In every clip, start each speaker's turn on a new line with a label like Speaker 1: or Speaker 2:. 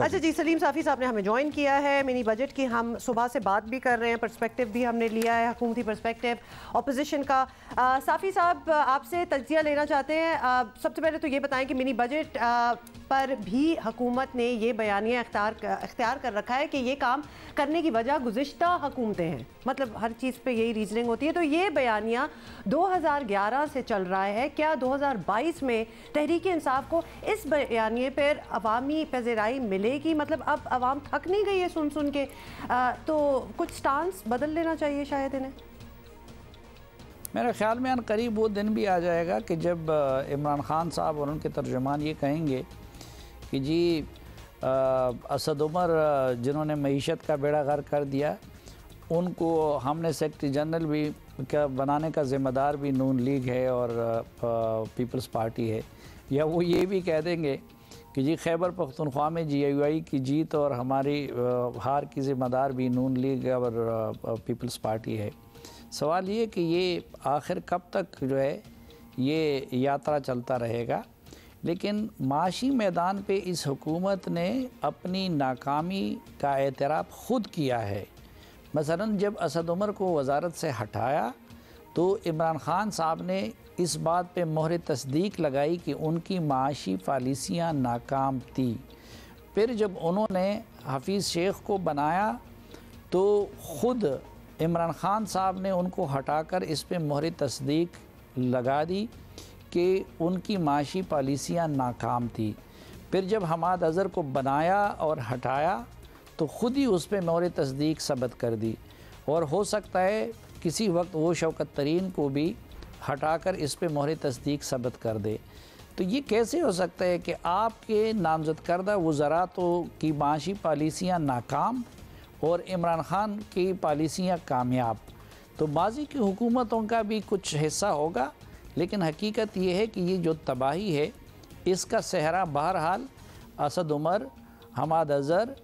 Speaker 1: अच्छा जी, सलीम साफ़ी साहब ने हमें ज्वाइन किया है। मिनी बजट की हम सुबह से बात भी कर रहे हैं, पर्सपेक्टिव भी हमने लिया है, हुकूमती पर्सपेक्टिव, अपोजिशन का। साफ़ी साहब, आपसे तज्जिया लेना चाहते हैं। सबसे पहले तो ये बताएं कि मिनी बजट पर भी हुकूमत ने ये बयानिया इख्तियार कर रखा है कि ये काम करने की वजह गुज़िश्ता हुकूमतें हैं, मतलब हर चीज़ पे यही रीजनिंग होती है। तो ये बयानिया 2011 से चल रहा है। क्या 2022 में तहरीक इंसाफ को इस बयानिए पर अवामी पज़ीराई मिलेगी? मतलब अब अवाम थक नहीं गई है सुन सुन के, तो कुछ स्टांस बदल लेना चाहिए शायद इन्हें।
Speaker 2: मेरे ख्याल में करीब वो दिन भी आ जाएगा कि जब इमरान खान साहब और उनके तर्जुमान ये कहेंगे कि जी असद उमर जिन्होंने मईशत का बेड़ा गर्क कर दिया, उनको हमने सेक्रेटरी जनरल भी क्या बनाने का ज़िम्मेदार भी नून लीग है और पीपल्स पार्टी है। या वो ये भी कह देंगे कि जी खैबर पख्तूनख्वा में GUI की जीत और हमारी हार की ज़िम्मेदार भी नून लीग और पीपल्स पार्टी है। सवाल ये कि ये आखिर कब तक जो है ये यात्रा चलता रहेगा। लेकिन माशी मैदान पे इस हुकूमत ने अपनी नाकामी का एतराफ़ ख़ुद किया है। मसलन जब असद उमर को वज़ारत से हटाया तो इमरान खान साहब ने इस बात पे मोहर तस्दीक लगाई कि उनकी माशी पॉलिसियाँ नाकाम थी। फिर जब उन्होंने हफीज़ शेख को बनाया तो ख़ुद इमरान खान साहब ने उनको हटाकर इस पे मोहर तस्दीक लगा दी कि उनकी माशी पॉलिसियाँ नाकाम थी। फिर जब हमाद अज़हर को बनाया और हटाया तो ख़ुद ही उस पर मोहर तस्दीक सबत कर दी। और हो सकता है किसी वक्त वो शौकत तरीन को भी हटाकर इस पे मोहर तस्दीक सबत कर दे। तो ये कैसे हो सकता है कि आपके नामज़द करदा वज़रा तो की माशी पॉलिसियाँ नाकाम और इमरान खान की पॉलिसियाँ कामयाब? तो माजी की हुकूमतों का भी कुछ हिस्सा होगा, लेकिन हकीकत ये है कि ये जो तबाही है इसका सहरा बहरहाल असद उमर, हमाद अज़हर,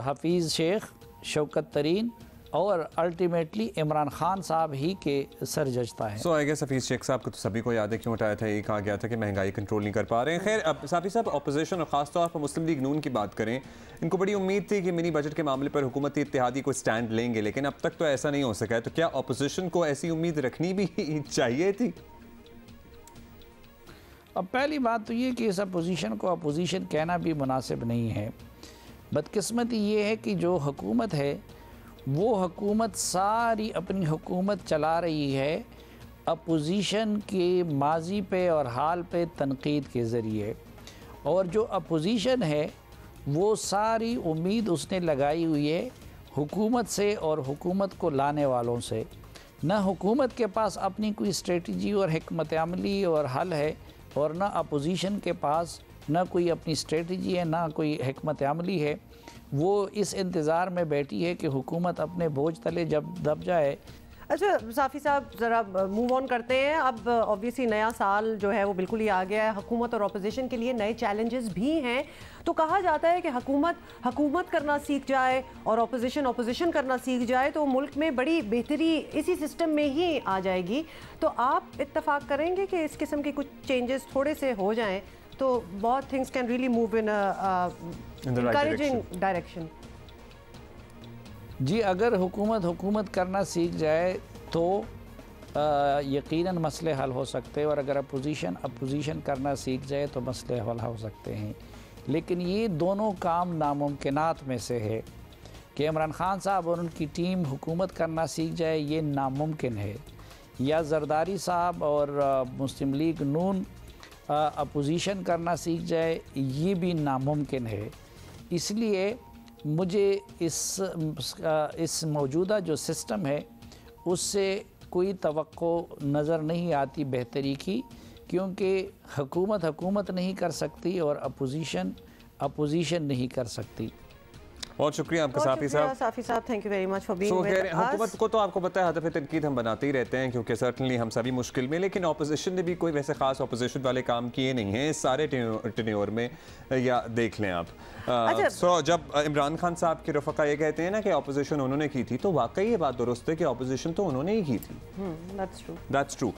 Speaker 2: हफीज़ शेख, शौकत तरीन और अल्टीमेटली इमरान खान साहब ही के सर जजता है।
Speaker 3: सो आई गेस हफीज़ शेख साहब को तो सभी को याद है क्यों उठाया था। ये कहा गया था कि महंगाई कंट्रोल नहीं कर पा रहे हैं। खैर, अब साफ़ी साहब अपोजिशन और ख़ास तौर पर मुस्लिम लीग नून की बात करें, इनको बड़ी उम्मीद थी कि मिनी बजट के मामले पर हुकूमती इत्तेहादी को स्टैंड लेंगे, लेकिन अब तक तो ऐसा नहीं हो सका है। तो क्या अपोजिशन को ऐसी उम्मीद रखनी भी चाहिए थी?
Speaker 2: अब पहली बात तो ये कि इस अपोजिशन को अपोजिशन कहना भी मुनासिब नहीं है। बदकिस्मती ये है कि जो हुकूमत है वो हुकूमत सारी अपनी हुकूमत चला रही है अपोजिशन के माजी पे और हाल पे तनकीद के ज़रिए। और जो अपोजिशन है वो सारी उम्मीद उसने लगाई हुई है हुकूमत से और हुकूमत को लाने वालों से। न हुकूमत के पास अपनी कोई स्ट्रेटजी और हिकमत अमली और हल है, और न अपोजिशन के पास न कोई अपनी स्ट्रेटजी है, ना कोई हिकमत अमली है। वो इस इंतज़ार में बैठी है कि हुकूमत अपने बोझ तले जब दब जाए।
Speaker 1: अच्छा साफ़ी साहब, ज़रा मूव ऑन करते हैं। अब ऑब्वियसली नया साल जो है वो बिल्कुल ही आ गया है। हुकूमत और अपोजिशन के लिए नए चैलेंजेस भी हैं। तो कहा जाता है कि हुकूमत करना सीख जाए और अपोजिशन करना सीख जाए तो मुल्क में बड़ी बेहतरी इसी सिस्टम में ही आ जाएगी। तो आप इत्तफाक करेंगे कि इस किस्म के कुछ चेंजेस थोड़े से हो जाएँ तो बहुत things can really move in encouraging direction?
Speaker 2: जी, अगर हुकूमत करना सीख जाए तो यकीनन मसले हल हो सकते हैं, और अगर अपोजिशन करना सीख जाए तो मसले हल हो सकते हैं। लेकिन ये दोनों काम नामुमकिनात में से है कि इमरान खान साहब और उनकी टीम हुकूमत करना सीख जाए, ये नामुमकिन है। या जरदारी साहब और मुस्लिम लीग नून अपोजिशन करना सीख जाए, ये भी नामुमकिन है। इसलिए मुझे इस मौजूदा जो सिस्टम है उससे कोई तवक्को नज़र नहीं आती बेहतरी की, क्योंकि हुकूमत नहीं कर सकती और अपोजिशन नहीं कर सकती।
Speaker 3: बहुत शुक्रिया आपका साफ़ी
Speaker 1: साहब, thank you very much for being with us.
Speaker 3: हुकूमत को तो आपको पता है हदफ तनकीद हम बनाते ही रहते हैं, क्योंकि सर्टनली हम सभी मुश्किल में, लेकिन अपोजिशन ने भी कोई वैसे खास अपोजिशन वाले काम किए नहीं हैं इस सारे टेन्योर में। या देख लें आप, जब इमरान खान साहब के रफ़क़ा ये कहते हैं ना कि अपोजिशन उन्होंने की थी, तो वाकई ये बात दुरुस्त है कि अपोजिशन तो उन्होंने ही की थी।
Speaker 1: That's true.